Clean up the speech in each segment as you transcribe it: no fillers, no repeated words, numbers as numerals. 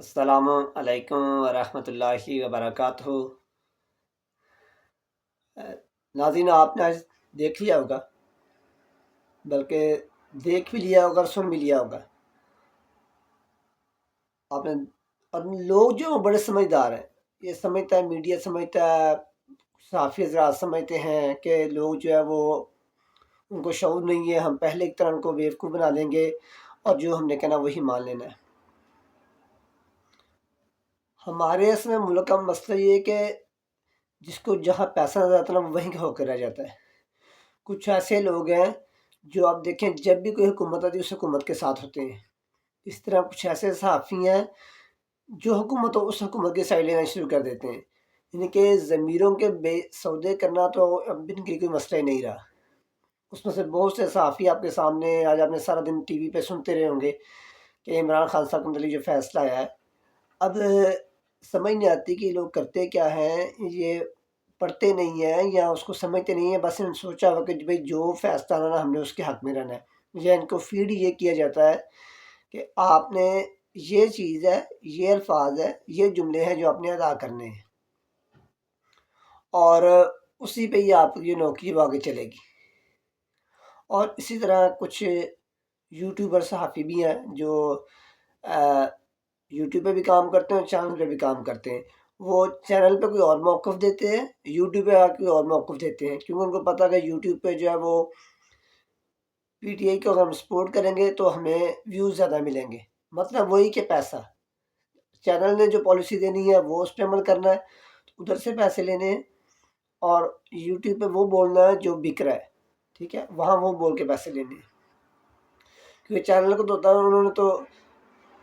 السلام علیکم ورحمۃ اللہ وبرکاتہ۔ ناظرین، آپ نے آج دیکھ لیا ہوگا، بلکہ دیکھ بھی لیا ہوگا اور سن بھی لیا ہوگا آپ نے۔ اور لوگ جو بڑے سمجھدار ہیں، یہ سمجھتا ہے، میڈیا سمجھتا ہے، صحافی حضرات سمجھتے ہیں کہ لوگ جو ہے وہ ان کو شعور نہیں ہے، ہم پہلے کی طرح ان کو بیوقوف بنا دیں گے اور جو ہم نے کہنا وہی مان لینا ہے۔ ہمارے اس میں ملک کا مسئلہ یہ ہے کہ جس کو جہاں پیسہ نظر آتا ہے نا، وہ وہیں ہو کے رہ جاتا ہے۔ کچھ ایسے لوگ ہیں جو آپ دیکھیں جب بھی کوئی حکومت آتی ہے اس حکومت کے ساتھ ہوتے ہیں۔ اس طرح کچھ ایسے صحافی ہیں جو حکومت ہو اس حکومت کی سائڈ لینا شروع کر دیتے ہیں، یعنی کہ ضمیروں کے بے سودے کرنا تو اب ان کے لیے کوئی مسئلہ ہی نہیں رہا۔ اس میں سے بہت سے صحافی آپ کے سامنے آج آپ نے سارا دن ٹی وی پہ سنتے رہے ہوں گے کہ عمران خان صاحب کے متعلق جو فیصلہ آیا ہے۔ اب سمجھ نہیں آتی کہ یہ لوگ کرتے کیا ہیں، یہ پڑھتے نہیں ہیں یا اس کو سمجھتے نہیں ہیں، بس انہوں نے سوچا ہوا کہ بھائی جو فیصلہ آنا ہم نے اس کے حق میں رہنا ہے، یا ان کو فیڈ یہ کیا جاتا ہے کہ آپ نے یہ چیز ہے، یہ الفاظ ہے، یہ جملے ہیں جو آپ نے ادا کرنے ہیں، اور اسی پہ ہی آپ یہ نوکری وہ آگے چلے گی۔ اور اسی طرح کچھ یوٹیوبر صحافی بھی ہیں جو یوٹیوب پہ بھی کام کرتے ہیں اور چینل پہ بھی کام کرتے ہیں۔ وہ چینل پہ کوئی اور موقف دیتے ہیں، یوٹیوب پہ آ کے کوئی اور موقف دیتے ہیں، کیونکہ ان کو پتہ ہے کہ یوٹیوب پہ جو ہے وہ پی ٹی آئی کو اگر ہم سپورٹ کریں گے تو ہمیں ویوز زیادہ ملیں گے، مطلب وہی کہ پیسہ چینل نے جو پالیسی دینی ہے وہ اس پہ عمل کرنا ہے، ادھر سے پیسے لینے ہیں، اور یوٹیوب پہ وہ بولنا ہے جو بک رہا ہے، ٹھیک ہے، وہاں وہ بول کے پیسے لینے ہیں۔ کیونکہ چینل کو تو ہوتا ہے انہوں نے تو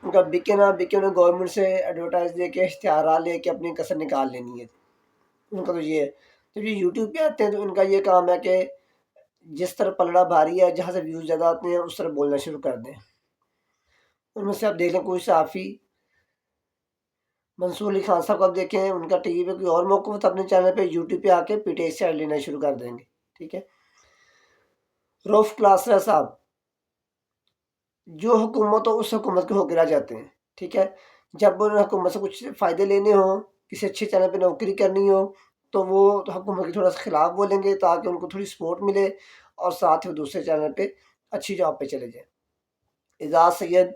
ان کا بکے نہ بکے انہیں گورنمنٹ سے ایڈورٹائز دے کے اشتہارات لے کے اپنی کسر نکال لینی ہے، ان کا تو یہ ہے۔ جب یہ یوٹیوب پہ آتے ہیں تو ان کا یہ کام ہے کہ جس طرح پلڑا بھاری ہے، جہاں سے ویوز زیادہ آتے ہیں اس طرح بولنا شروع کر دیں۔ ان میں سے آپ دیکھ لیں کوئی صحافی منصور علی خان صاحب کو آپ دیکھیں، ان کا ٹی وی پہ کوئی اور موقف ہوتا ہے، اپنے چینل پہ یوٹیوب پہ آ کے پی ٹی آئی سے لینا شروع کر دیں گے، ٹھیک ہے۔ روف کلاسرا صاحب جو حکومت ہو اس حکومت کے ہو کے رہ جاتے ہیں، ٹھیک ہے۔ جب انہیں حکومت سے کچھ فائدے لینے ہوں، کسی اچھے چینل پہ نوکری کرنی ہو، تو وہ حکومت کے تھوڑا سا خلاف بولیں گے تاکہ ان کو تھوڑی سپورٹ ملے، اور ساتھ ہی دوسرے چینل پہ اچھی جاب پہ چلے جائیں۔ اعزاز سید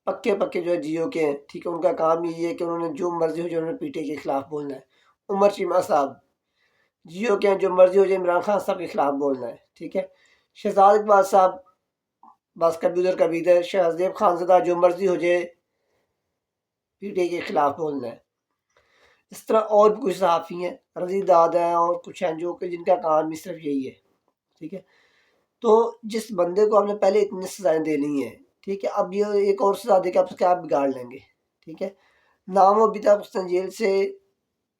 پکے جو ہے جیو کے ہیں، ٹھیک ہے، ان کا کام یہ ہے کہ انہوں نے جو مرضی ہو جو انہوں نے پی ٹی آئی کے خلاف بولنا ہے۔ عمر چیمہ صاحب جیو کے ہیں، جو مرضی ہو جائے عمران خان صاحب کے خلاف بولنا ہے، ٹھیک ہے۔ شہزاد اقبال صاحب بس کبھی ادھر کبھی ادھر، شہزیب خانزادہ جو مرضی ہو جائے پی ٹی آئی کے خلاف بولنا ہے۔ اس طرح اور بھی کچھ صحافی ہیں، رضی داد ہیں اور کچھ ہیں جو کہ جن کا کام بھی صرف یہی ہے، ٹھیک ہے۔ تو جس بندے کو آپ نے پہلے اتنی سزائیں دینی ہیں، ٹھیک ہے، اب یہ ایک اور سزا دے کے آپ کیا بگاڑ لیں گے، ٹھیک ہے۔ نہ وہ ابھی تک اس جیل سے،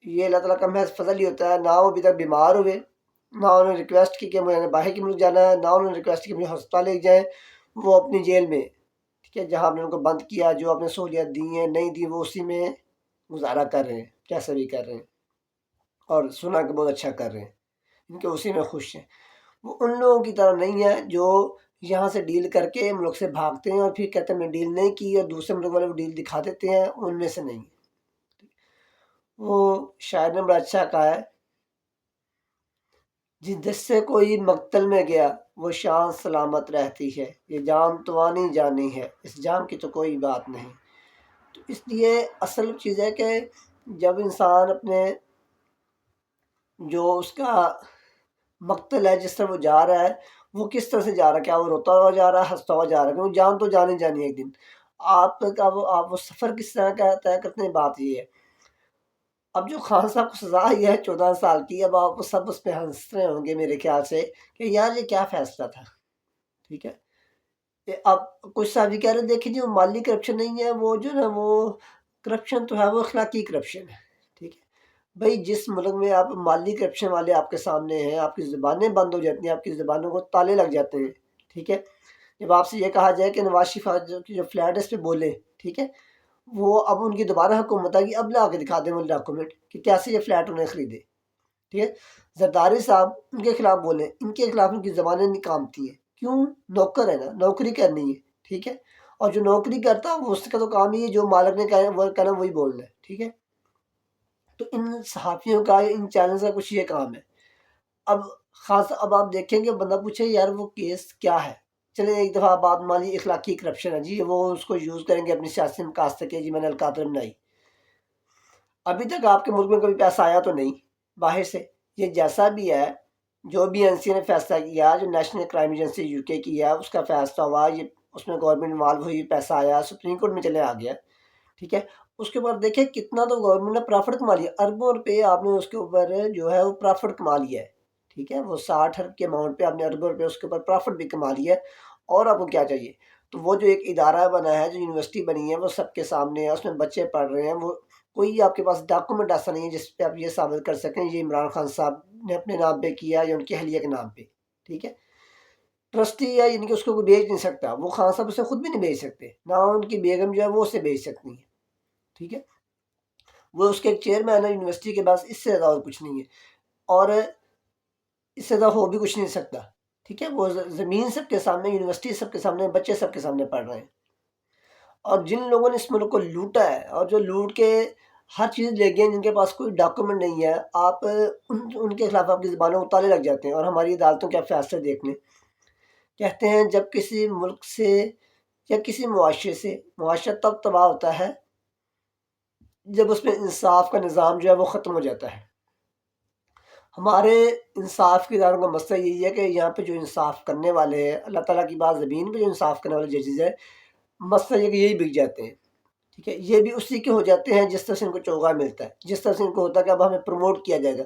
یہ اللہ تعالیٰ کا محض فضل ہی ہوتا ہے، نہ وہ ابھی تک بیمار ہوئے، نہ انہوں نے ریکویسٹ کی کہ مجھے باہر کی ملک جانا ہے، نہ انہوں نے ریکویسٹ کی کہ مجھے ہسپتال لے جائیں۔ وہ اپنی جیل میں، ٹھیک ہے، جہاں آپ نے ان کو بند کیا، جو آپ نے سہولیات دی ہیں نہیں دی، وہ اسی میں گزارا کر رہے ہیں، کیسے بھی کر رہے ہیں، اور سنا کہ بہت اچھا کر رہے ہیں، ان کے اسی میں خوش ہیں۔ وہ ان لوگوں کی طرح نہیں ہے جو یہاں سے ڈیل کر کے ملک سے بھاگتے ہیں اور پھر کہتے ہیں میں ڈیل نہیں کی، اور دوسرے ملک والے وہ ڈیل دکھا دیتے ہیں، ان میں سے نہیں۔ وہ شاعر نے بڑا اچھا کہا ہے، جس سے کوئی مقتل میں گیا وہ شان سلامت رہتی ہے، یہ جان توانی جانی ہے، اس جان کی تو کوئی بات نہیں۔ تو اس لیے اصل چیز ہے کہ جب انسان اپنے جو اس کا مقتل ہے، جس طرح وہ جا رہا ہے، وہ کس طرح سے جا رہا ہے، کیا وہ روتا ہوا جا رہا ہے، ہنستا ہوا جا رہا ہے، کیونکہ جان تو جانی جانی ہے ایک دن۔ آپ کا آپ وہ سفر کس طرح کا طے کرتے ہیں، بات یہ ہے۔ اب جو خان صاحب کو سزا آئی ہے 14 سال کی، اب آپ سب اس پہ ہنس رہے ہوں گے میرے خیال سے کہ یار یہ کیا فیصلہ تھا، ٹھیک ہے۔ اب کچھ صاحب کہہ رہے ہیں دیکھیں جی وہ مالی کرپشن نہیں ہے، وہ جو نا وہ کرپشن تو ہے، وہ اخلاقی کرپشن ہے، ٹھیک ہے۔ بھائی جس ملک میں آپ مالی کرپشن والے آپ کے سامنے ہیں، آپ کی زبانیں بند ہو جاتی ہیں، آپ کی زبانوں کو تالے لگ جاتے ہیں، ٹھیک ہے۔ جب آپ سے یہ کہا جائے کہ نواز شریف کی جو فلیٹ ہے اس پہ بولے، ٹھیک ہے، وہ اب ان کی دوبارہ حکومت آئے گی، اب لا کے دکھا دیں وہ ڈاکومنٹ کہ کیسے یہ فلیٹ انہیں خریدے، ٹھیک ہے۔ زرداری صاحب ان کے خلاف بولیں، ان کے خلاف ان کی زبانیں نہیں کامتی ہیں، کیوں؟ نوکر ہے نا، نوکری کرنی ہے، ٹھیک ہے۔ اور جو نوکری کرتا ہے اس کا تو کام ہی ہے جو مالک نے کہنا وہی بولنا ہے، ٹھیک ہے۔ تو ان صحافیوں کا ان چینلز کا کچھ یہ کام ہے۔ اب اب آپ دیکھیں گے بندہ پوچھے یار وہ کیس کیا ہے، چلیں ایک دفعہ بات مان لی اخلاقی کرپشن ہے جی، وہ اس کو یوز کریں گے اپنی سیاسی مقاصد کے، جی میں نے القادر بنائی۔ ابھی تک آپ کے ملک میں کبھی پیسہ آیا تو نہیں باہر سے، یہ جیسا بھی ہے جو بھی این سی نے فیصلہ کیا، جو نیشنل کرائم ایجنسی یو کے کی ہے اس کا فیصلہ ہوا، یہ اس میں گورنمنٹ انوالو ہوئی، پیسہ آیا سپریم کورٹ میں چلے آ گیا، ٹھیک ہے۔ اس کے بعد دیکھیں کتنا تو گورنمنٹ نے پرافٹ کما لیا، اربوں روپے آپ نے اس کے اوپر جو ہے وہ پرافٹ کما لیا ہے، ٹھیک ہے۔ وہ 60 ارب کے اماؤنٹ پہ آپ نے اربوں روپے اس کے اوپر پرافٹ بھی کما لیا ہے، اور آپ کو کیا چاہیے؟ تو وہ جو ایک ادارہ بنا ہے، جو یونیورسٹی بنی ہے، وہ سب کے سامنے ہے، اس میں بچے پڑھ رہے ہیں، وہ کوئی آپ کے پاس ڈاکومنٹ ایسا نہیں ہے جس پہ آپ یہ ثابت کر سکیں یہ عمران خان صاحب نے اپنے نام پہ کیا یا ان کی اہلیہ کے نام پہ، ٹھیک ہے۔ ٹرسٹی ہے یعنی کہ اس کو کوئی بیچ نہیں سکتا، وہ خان صاحب اسے خود بھی نہیں بیچ سکتے، نہ ان کی بیگم جو ہے وہ اسے بیچ سکتی ہیں، ٹھیک ہے۔ وہ اس کے ایک چیئرمین ہے یونیورسٹی کے پاس، اس سے زیادہ اور کچھ نہیں ہے، اور اس سے زیادہ ہو بھی کچھ نہیں سکتا، ٹھیک ہے۔ وہ زمین سب کے سامنے، یونیورسٹی سب کے سامنے، بچے سب کے سامنے پڑھ رہے ہیں، اور جن لوگوں نے اس ملک کو لوٹا ہے اور جو لوٹ کے ہر چیز لے گئے ہیں، جن کے پاس کوئی ڈاکومنٹ نہیں ہے، آپ ان کے خلاف آپ کی زبانوں کو تالے لگ جاتے ہیں، اور ہماری عدالتوں کے فیصلے دیکھنے کہتے ہیں جب کسی ملک سے یا کسی معاشرے سے معاشرہ تب تباہ ہوتا ہے جب اس میں انصاف کا نظام جو ہے وہ ختم ہو جاتا ہے۔ ہمارے انصاف کے اداروں کا مسئلہ یہی ہے کہ یہاں پہ جو انصاف کرنے والے ہیں، اللہ تعالیٰ کی بات زمین پہ جو انصاف کرنے والے ججز ہیں، مسئلہ یہ کہ یہی بک جاتے ہیں، ٹھیک ہے۔ یہ بھی اسی کے ہو جاتے ہیں جس طرح سے ان کو چوغا ملتا ہے، جس طرح سے ان کو ہوتا ہے کہ اب ہمیں پروموٹ کیا جائے گا،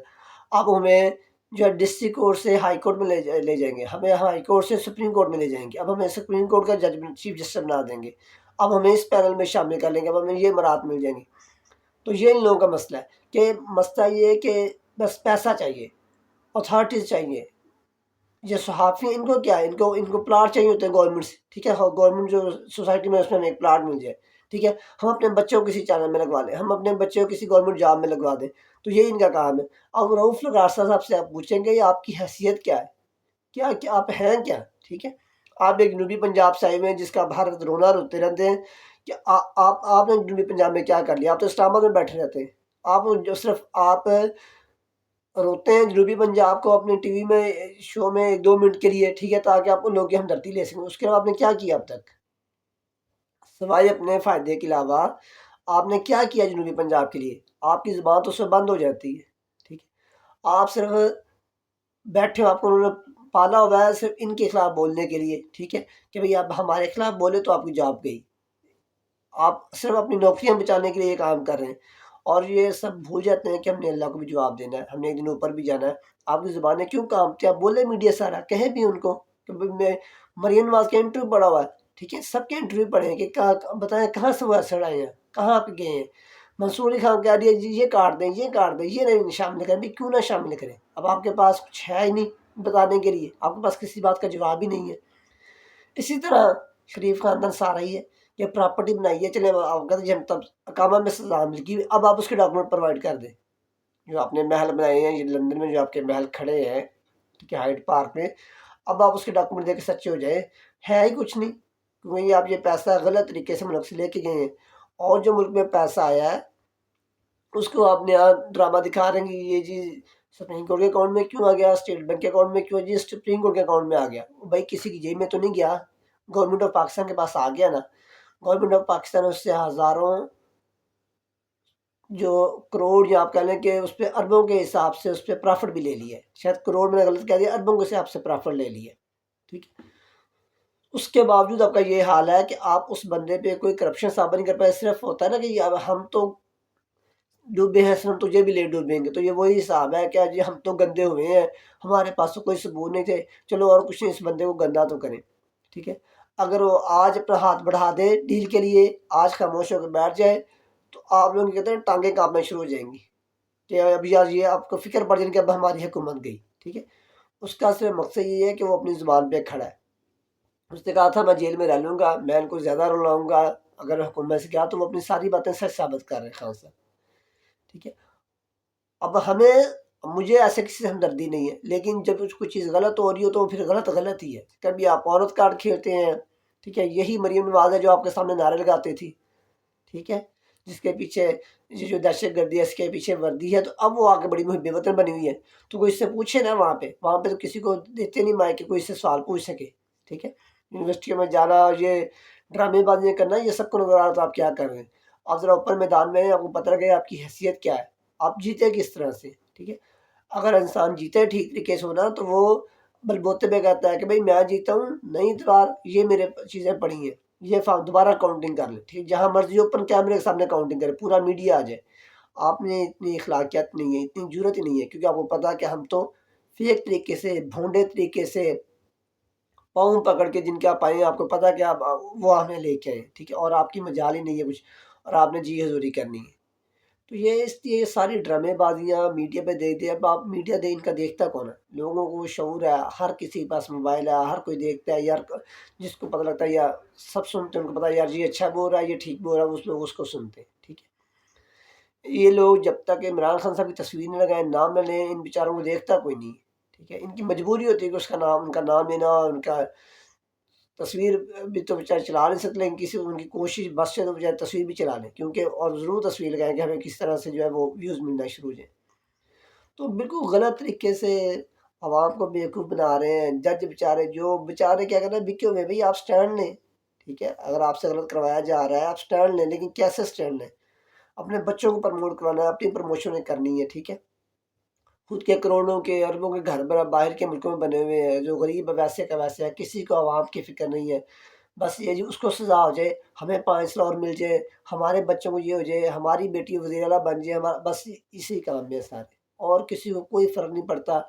اب ہمیں جو ہے ڈسٹرکٹ کورٹ سے ہائی کورٹ میں لے جائیں گے، ہمیں ہائی کورٹ سے سپریم کورٹ میں لے جائیں گے، اب ہمیں سپریم کورٹ کا جج چیف جسٹس بنا دیں گے، اب ہمیں اس پینل میں شامل کر لیں گے، اب ہمیں یہ مراد مل جائیں گے۔ تو یہ ان لوگوں کا مسئلہ ہے کہ مسئلہ یہ ہے کہ بس پیسہ چاہیے، اتھارٹیز چاہیے۔ یہ صحافی ان کو کیا ہے، ان کو پلاٹ چاہیے ہوتے ہیں گورنمنٹ سے، ٹھیک ہے۔ گورنمنٹ جو سوسائٹی میں اس میں ہمیں ایک پلاٹ مل جائے، ٹھیک ہے، ہم اپنے بچوں کو کسی چینل میں لگوا لیں، ہم اپنے بچوں کو کسی گورنمنٹ جاب میں لگوا دیں، تو یہ ان کا کام ہے۔ اب رؤف لگارسا صاحب سے آپ پوچھیں گے یہ آپ کی حیثیت کیا ہے، کیا آپ ہیں کیا، ٹھیک ہے۔ آپ ایک جنوبی پنجاب سے آئے ہوئے ہیں جس کا بھارت رونا روتے رہتے ہیں کہ آپ نے جنوبی پنجاب میں کیا کر لیا، آپ تو اسلام آباد میں بیٹھے رہتے ہیں، آپ جو صرف آپ روتے ہیں جنوبی پنجاب کو اپنے ٹی وی میں شو میں 1-2 منٹ کے لیے، ٹھیک ہے، تاکہ آپ ان لوگوں کی ہمدردی لے سکیں، اس کے علاوہ آپ نے کیا کیا اب تک سوائے اپنے فائدے کے علاوہ؟ آپ نے کیا کیا جنوبی پنجاب کے لیے؟ آپ کی زبان تو اس سے بند ہو جاتی ہے، ٹھیک ہے۔ آپ صرف بیٹھے ہو، آپ کو انہوں نے پالا ہوا ہے صرف ان کے خلاف بولنے کے لیے، ٹھیک ہے، کہ بھئی آپ ہمارے خلاف بولے تو آپ کی جاب گئی، آپ صرف اپنی نوکریاں بچانے کے لیے یہ کام کر رہے ہیں، اور یہ سب بھول جاتے ہیں کہ ہم نے اللہ کو بھی جواب دینا ہے، ہم نے ایک دن اوپر بھی جانا ہے۔ آپ کی زبانیں کیوں کامتی؟ آپ بولے میڈیا سارا، کہیں بھی ان کو کہ میں مریم نواز کا انٹرویو پڑھا ہوا ہے، ٹھیک ہے، سب کے انٹرویو پڑھے ہیں کہ بتائیں کہاں سے وہ ایسڑ آئے ہیں، کہاں آپ گئے ہیں۔ منصور علی خان کہہ دیا جی یہ کاٹ دیں، یہ کاٹ دیں، یہ نہیں شامل کریں، بھی کیوں نہ شامل کریں؟ اب آپ کے پاس کچھ ہے ہی نہیں بتانے کے لیے، آپ کے پاس کسی بات کا جواب ہی نہیں ہے۔ اسی طرح شریف خاندان سارا ہی ہے کہ پراپرٹی بنائی ہے، چلے آپ کہتے ہیں تب اقامہ میں سزا مل گئی، اب آپ اس کے ڈاکومنٹ پرووائڈ کر دیں۔ جو آپ نے محل بنائے ہیں، یہ لندن میں جو آپ کے محل کھڑے ہیں، ٹھیک ہے، ہائیڈ پارک میں، اب آپ اس کے ڈاکومنٹ دے کے سچے ہو جائیں، ہے ہی کچھ نہیں، کیونکہ آپ یہ پیسہ غلط طریقے سے ملک سے لے کے گئے ہیں، اور جو ملک میں پیسہ آیا ہے اس کو آپ نے ڈرامہ دکھا رہے ہیں کہ یہ جی سپریم کورٹ کے اکاؤنٹ میں کیوں آ گیا، اسٹیٹ بینک کے اکاؤنٹ میں کیوں، جی سپریم کورٹ کے اکاؤنٹ میں آ گیا، بھائی کسی کی جیب میں تو نہیں گیا، گورنمنٹ آف پاکستان کے پاس آ گیا نا۔ گورنمنٹ آف پاکستان اس سے ہزاروں جو کروڑ، یا آپ کہہ لیں کہ اس پہ اربوں کے حساب سے اس پہ پرافٹ بھی لے لیا ہے، شاید کروڑ میں نے غلط کہہ دیا، اربوں کے حساب سے پرافٹ لے لیا، ٹھیک ہے۔ اس کے باوجود آپ کا یہ حال ہے کہ آپ اس بندے پہ کوئی کرپشن ثابت نہیں کر پائے، صرف ہوتا ہے نا کہ اب ہم تو ڈوبے ہیں، ہم تجھے بھی لے ڈوبیں گے، تو یہ وہی حساب ہے کہ جی ہم تو گندے ہوئے ہیں، ہمارے پاس تو کوئی ثبوت نہیں تھے، چلو اور کچھ نہیں، اس بندے کو گندا تو کریں، ٹھیک ہے۔ اگر وہ آج اپنا ہاتھ بڑھا دے ڈیل کے لیے، آج خاموش ہو کے بیٹھ جائے، تو آپ لوگ کہتے ہیں ٹانگیں کانپنا شروع ہو جائیں گی کہ ابھی آج یہ آپ کو فکر پڑ جائے کہ اب ہماری حکومت گئی، ٹھیک ہے۔ اس کا صرف مقصد یہ ہے کہ وہ اپنی زبان پہ کھڑا ہے۔ اس نے کہا تھا میں جیل میں رہ لوں گا، میں ان کو زیادہ رلاؤں گا، اگر حکومت سے کیا تو وہ اپنی ساری باتیں سچ ثابت کر رہے ہیں خان صاحب، ٹھیک ہے۔ اب مجھے ایسے کسی سے ہمدردی نہیں ہے، لیکن جب کوئی چیز غلط ہو رہی ہو تو پھر غلط غلط ہی ہے۔ کبھی آپ عورت کارڈ کھیلتے ہیں، ٹھیک ہے، یہی مریم نواز ہے جو آپ کے سامنے نعرے لگاتی تھی، ٹھیک ہے، جس کے پیچھے یہ جو دہشت گردی ہے اس کے پیچھے وردی ہے، تو اب وہ آگے بڑی محب وطن بنی ہوئی ہے، تو کوئی اس سے پوچھے نا، وہاں پہ تو کسی کو دیتے نہیں مائک کہ کوئی اس سے سوال پوچھ سکے، ٹھیک ہے۔ یونیورسٹیوں میں جانا اور یہ ڈرامے بازیاں کرنا، یہ سب کو نظر آ رہا تھا آپ کیا کر رہے ہیں۔ آپ ذرا اوپر میدان میں ہیں، آپ کو پتہ لگے آپ کی حیثیت کیا ہے، آپ جیتے کس طرح سے، ٹھیک ہے۔ اگر انسان جیتے ٹھیک طریقے سے ہونا تو وہ بلبوتے پہ کہتا ہے کہ بھائی میں جیتا ہوں، نئی اعتبار یہ میرے چیزیں پڑی ہیں، یہ دوبارہ کاؤنٹنگ کر لیں، ٹھیک، جہاں مرضی اوپن کیمرے کے سامنے کاؤنٹنگ کرے، پورا میڈیا آ جائے۔ آپ نے اتنی اخلاقیات نہیں ہے، اتنی جرت ہی نہیں ہے، کیونکہ آپ کو پتا کہ ہم تو فیک طریقے سے، بھونڈے طریقے سے پاؤں پکڑ کے جن کے آپ آئے ہیں، آپ کو پتا کہ آپ وہ ہمیں لے کے آئے، ٹھیک ہے، اور آپ کی مجال ہی نہیں ہے کچھ، اور آپ نے جی حضوری کرنی ہے۔ تو یہ ساری ڈرامے بازیاں میڈیا پہ دے دے، اب آپ میڈیا دے، ان کا دیکھتا کون ہے؟ لوگوں کو شعور ہے، ہر کسی کے پاس موبائل ہے، ہر کوئی دیکھتا ہے یار، جس کو پتہ لگتا ہے یا سب سنتے ہیں، ان کو پتا ہے یار یہ اچھا بول رہا ہے، یہ ٹھیک بول رہا ہے، اس لوگ اس کو سنتے ہیں، ٹھیک ہے۔ یہ لوگ جب تک عمران خان صاحب کی تصویر نہ لگائیں، نام نہ لیں، ان بیچاروں کو دیکھتا کوئی نہیں، ٹھیک ہے۔ ان کی مجبوری ہوتی ہے کہ ان کا نام لینا، ان کا تصویر بھی تو بچارے چلا نہیں سکتے، لیکن کسی ان کی کوشش بس سے تو بچارے تصویر بھی چلا لیں، کیونکہ اور ضرور تصویر لگائیں کہ ہمیں کس طرح سے جو ہے وہ ویوز ملنا شروع ہو جائیں۔ تو بالکل غلط طریقے سے عوام کو بیوقوف بنا رہے ہیں۔ جج بیچارے جو بیچارے کیا کہتے ہیں، بکے ہوئے، بھائی آپ سٹینڈ لیں، ٹھیک ہے، اگر آپ سے غلط کروایا جا رہا ہے آپ سٹینڈ لیں، لیکن کیسے سٹینڈ لیں؟ اپنے بچوں کو پروموٹ کروانا ہے، اپنی پروموشن کرنی ہے، ٹھیک ہے۔ خود کے کروڑوں کے اربوں کے گھر باہر کے ملکوں میں بنے ہوئے ہیں، جو غریب ہے ویسے کا ویسے ہے، کسی کو عوام کی فکر نہیں ہے، بس یہ جی اس کو سزا ہو جائے، ہمیں 5 لاکھ مل جائے، ہمارے بچوں کو یہ ہو جائے، ہماری بیٹی وزیر اعلیٰ بن جائے، ہمارا بس اسی کام میں سارے، اور کسی کو کوئی فرق نہیں پڑتا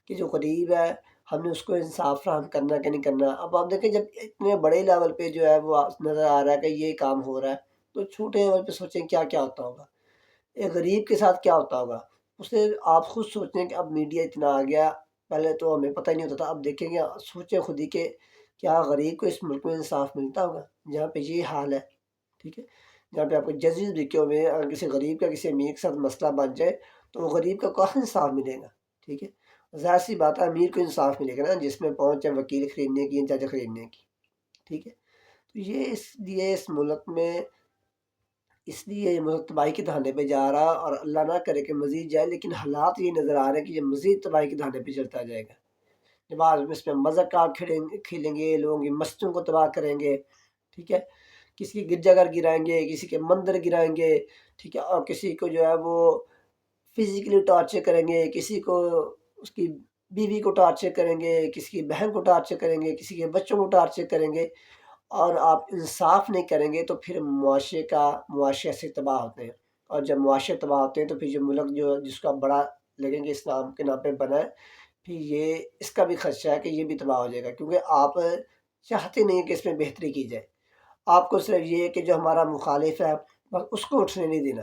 کہ جو غریب ہے ہم نے اس کو انصاف فراہم کرنا کہ نہیں کرنا۔ اب آپ دیکھیں جب اتنے بڑے لیول پہ جو ہے وہ نظر آ رہا ہے کہ یہ کام ہو رہا ہے، تو چھوٹے لیول پہ سوچیں کیا کیا ہوتا ہوگا، ایک غریب کے ساتھ کیا ہوتا ہوگا اسے۔ آپ خود سوچیں کہ اب میڈیا اتنا آ گیا، پہلے تو ہمیں پتہ ہی نہیں ہوتا تھا، اب دیکھیں گے، سوچیں خود ہی کہ کیا غریب کو اس ملک میں انصاف ملتا ہوگا جہاں پہ یہ حال ہے، ٹھیک ہے، جہاں پہ آپ کو ججز لکھے ہوئے ہیں، اگر کسی غریب کا کسی امیر کے ساتھ مسئلہ بن جائے تو وہ غریب کا کہاں انصاف ملے گا، ٹھیک ہے۔ ظاہر سی بات ہے امیر کو انصاف ملے گا نا، جس میں پہنچ ہے وکیل خریدنے کی، جج خریدنے کی، ٹھیک ہے۔ تو یہ اس لیے یہ ملک تباہی کے دہانے پہ جا رہا، اور اللہ نہ کرے کہ مزید جائے، لیکن حالات یہ نظر آ رہے ہیں کہ یہ مزید تباہی کے دہانے پہ چلتا جائے گا۔ جب آپ اس میں مذہب کا کھیلیں گے، لوگوں کی مسجدوں کو تباہ کریں گے، ٹھیک ہے، کسی کے گرجا گھر گرائیں گے، کسی کے مندر گرائیں گے، ٹھیک ہے، اور کسی کو جو ہے وہ فزیکلی ٹارچر کریں گے، کسی کو اس کی بیوی کو ٹارچر کریں گے، کسی کی بہن کو ٹارچر کریں گے، کسی کے بچوں کو ٹارچر کریں گے، اور آپ انصاف نہیں کریں گے، تو پھر معاشرے سے تباہ ہوتے ہیں، اور جب معاشرے تباہ ہوتے ہیں تو پھر جو ملک جو جس کا بڑا لگیں گے اسلام کے نام پہ بنا ہے، پھر یہ اس کا بھی خدشہ ہے کہ یہ بھی تباہ ہو جائے گا، کیونکہ آپ چاہتے نہیں کہ اس میں بہتری کی جائے۔ آپ کو صرف یہ ہے کہ جو ہمارا مخالف ہے بس اس کو اٹھنے نہیں دینا،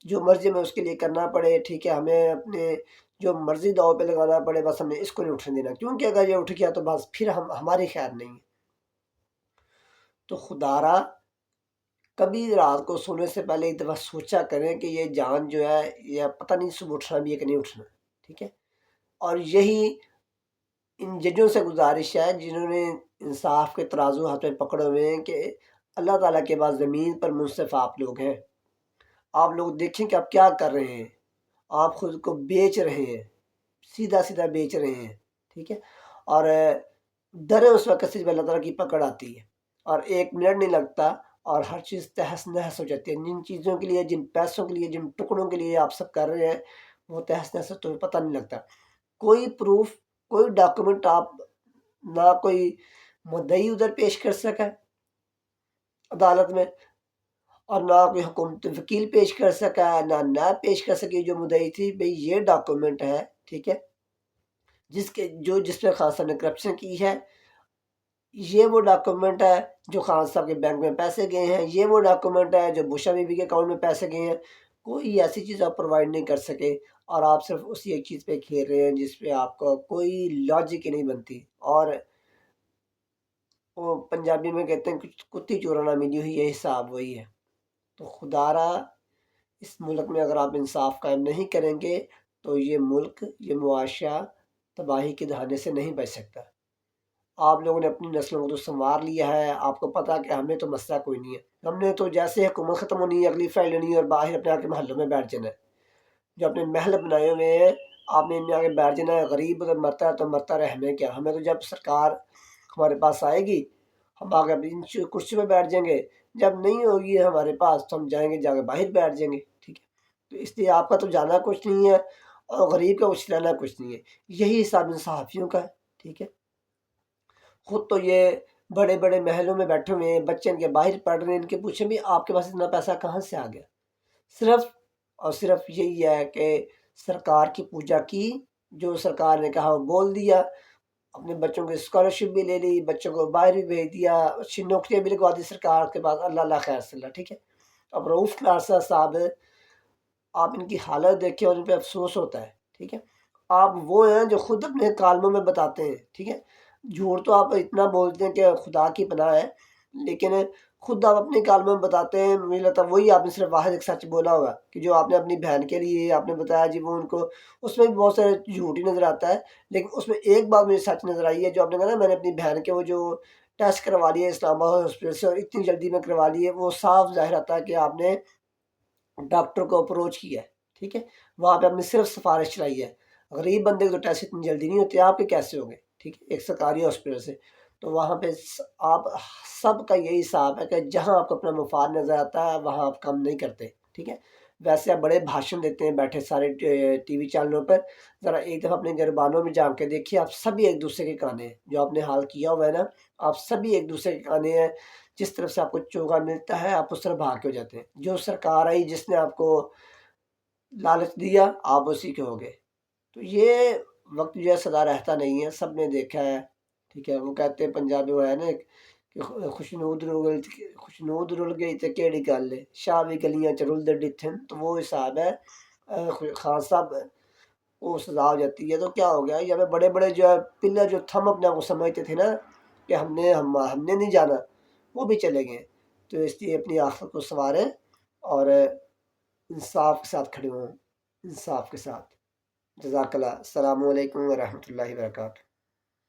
جو مرضی میں اس کے لیے کرنا پڑے، ٹھیک ہے، ہمیں اپنے جو مرضی داؤ پہ لگانا پڑے، بس ہمیں اس کو نہیں اٹھنے دینا، کیونکہ اگر یہ اٹھ گیا تو بس پھر ہماری خیر نہیں ہے۔ تو خدا را کبھی رات کو سونے سے پہلے ایک دفعہ سوچا کریں کہ یہ جان جو ہے یہ پتہ نہیں صبح اٹھنا بھی ہے کہ نہیں اٹھنا، ٹھیک ہے۔ اور یہی ان ججوں سے گزارش ہے جنہوں نے انصاف کے ترازو ہاتھ میں پکڑے ہوئے ہیں، کہ اللہ تعالیٰ کے بعد زمین پر منصف آپ لوگ ہیں، آپ لوگ دیکھیں کہ آپ کیا کر رہے ہیں، آپ خود کو بیچ رہے ہیں، سیدھا سیدھا بیچ رہے ہیں، ٹھیک ہے۔ اور ڈرے اس وقت سے جب اللہ تعالیٰ کی پکڑ آتی ہے، اور 1 منٹ نہیں لگتا، اور ہر چیز تہس نہس ہو جاتی ہے، جن چیزوں کے لیے، جن پیسوں کے لیے، جن ٹکڑوں کے لیے آپ سب کر رہے ہیں، وہ تہس نہس تمہیں پتہ نہیں لگتا۔ کوئی پروف، کوئی ڈاکومنٹ آپ نہ کوئی مدعی ادھر پیش کر سکا عدالت میں، اور نہ کوئی حکومت وکیل پیش کر سکا، نہ پیش کر سکی جو مدعی تھی، بھئی یہ ڈاکومنٹ ہے، ٹھیک ہے، جس پہ خان صاحب نے کرپشن کی ہے، یہ وہ ڈاکومنٹ ہے جو خان صاحب کے بینک میں پیسے گئے ہیں، یہ وہ ڈاکومنٹ ہے جو بشا بی بی کے اکاؤنٹ میں پیسے گئے ہیں۔ کوئی ایسی چیز آپ پرووائڈ نہیں کر سکے، اور آپ صرف اسی ایک چیز پہ کھیل رہے ہیں جس پہ آپ کو کوئی لاجک ہی نہیں بنتی، اور وہ پنجابی میں کہتے ہیں کتی چورانا ملی ہوئی، یہ حساب وہی ہے۔ تو خدا را اس ملک میں اگر آپ انصاف قائم نہیں کریں گے تو یہ ملک، یہ معاشرہ تباہی کے دہانے سے نہیں بچ سکتا۔ آپ لوگوں نے اپنی نسلوں کو تو سنوار لیا ہے، آپ کو پتہ کہ ہمیں تو مسئلہ کوئی نہیں ہے، ہم نے تو جیسے حکومت ختم ہونی ہے اگلی فائل لینی ہے اور باہر اپنے آ کے محلوں میں بیٹھ جانا ہے، جو اپنے محل بنائے ہوئے ہیں آپ نے ان میں آ کے بیٹھ جانا ہے، غریب اگر مرتا ہے تو مرتا رہے، ہمیں کیا، ہمیں تو جب سرکار ہمارے پاس آئے گی ہم آ کے اپنی کرسی پہ بیٹھ جائیں گے، جب نہیں ہوگی ہمارے پاس تو ہم جائیں گے جا کے باہر بیٹھ جائیں گے، ٹھیک ہے؟ تو اس لیے آپ کا تو جانا کچھ نہیں ہے اور غریب کا کچھ لینا کچھ نہیں ہے، یہی حساب ان صحافیوں کا ہے، ٹھیک ہے؟ خود تو یہ بڑے بڑے محلوں میں بیٹھے ہوئے ہیں، بچے ان کے باہر پڑھ رہے ہیں، ان کے پوچھیں بھی آپ کے پاس اتنا پیسہ کہاں سے آ گیا؟ صرف اور صرف یہی ہے کہ سرکار کی پوجا کی، جو سرکار نے کہا وہ بول دیا، اپنے بچوں کی اسکالرشپ بھی لے لی، بچوں کو باہر بھی بھیج دیا، اچھی نوکریاں بھی لگوا دی سرکار کے پاس، اللہ اللہ خیر صلی اللہ، ٹھیک ہے؟ اب رؤوف کلاسہ صاحب آپ ان کی حالت دیکھیں اور ان پہ افسوس ہوتا ہے، ٹھیک ہے؟ آپ وہ ہیں جو خود اپنے کالموں میں بتاتے ہیں، ٹھیک ہے؟ جھوٹ تو آپ اتنا بولتے ہیں کہ خدا کی پناہ ہے، لیکن خود آپ اپنے کالموں میں بتاتے ہیں، مجھے لگتا ہے وہی آپ نے صرف واحد ایک سچ بولا ہوگا کہ جو آپ نے اپنی بہن کے لیے آپ نے بتایا جی وہ ان کو، اس میں بھی بہت سارے جھوٹ ہی نظر آتا ہے، لیکن اس میں ایک بات مجھے سچ نظر آئی ہے جو آپ نے کہا نا میں نے اپنی بہن کے وہ جو ٹیسٹ کروا لیے اسلام آباد ہاسپٹل سے اور اتنی جلدی میں کروا لیے، وہ صاف ظاہر آتا ہے کہ آپ نے ڈاکٹر کو اپروچ کیا ہے، ٹھیک ہے؟ وہاں پہ آپ نے صرف سفارش چلائی ہے، غریب بندے کو تو ٹیسٹ اتنی جلدی نہیں ہوتے، آپ کے کیسے ہوں گے، ٹھیک ہے؟ ایک سرکاری ہاسپٹل سے، تو وہاں پہ آپ سب کا یہی حساب ہے کہ جہاں آپ کو اپنا مفاد نظر آتا ہے وہاں آپ کم نہیں کرتے، ٹھیک ہے؟ ویسے آپ بڑے بھاشن دیتے ہیں بیٹھے سارے ٹی وی چینلوں پر، ذرا ایک دفعہ اپنے گربانوں میں جا کے دیکھیے، آپ سبھی ایک دوسرے کے کانے ہیں، جو آپ نے حال کیا ہوا ہے نا، آپ سبھی ایک دوسرے کے کانے ہیں، جس طرف سے آپ کو چوگا ملتا ہے آپ اس طرف بھاگ کے ہو جاتے ہیں، جو سرکار آئی جس نے آپ کو لالچ دیا آپ اسی کے ہو گئے، تو یہ وقت جو ہے سدا رہتا نہیں ہے، سب نے دیکھا ہے، ٹھیک ہے؟ وہ کہتے ہیں پنجابی وہ ہے نا کہ خوشنود رل گئی تو کیڑی گل ہے، شاہ بھی گلیاں چ رلدے ڈٹھن، تو وہ حساب ہے خان صاحب، وہ سزا ہو جاتی ہے، تو کیا ہو گیا یہ ہمیں بڑے بڑے جو ہے پلر جو تھم اپنے آپ کو سمجھتے تھے نا کہ ہم نے نہیں جانا، وہ بھی چلے گئے، تو اس لیے اپنی آخرت کو سنواریں اور انصاف کے ساتھ کھڑے ہوں، انصاف کے ساتھ، جزاک اللہ، السلام علیکم ورحمۃ اللہ وبرکاتہ۔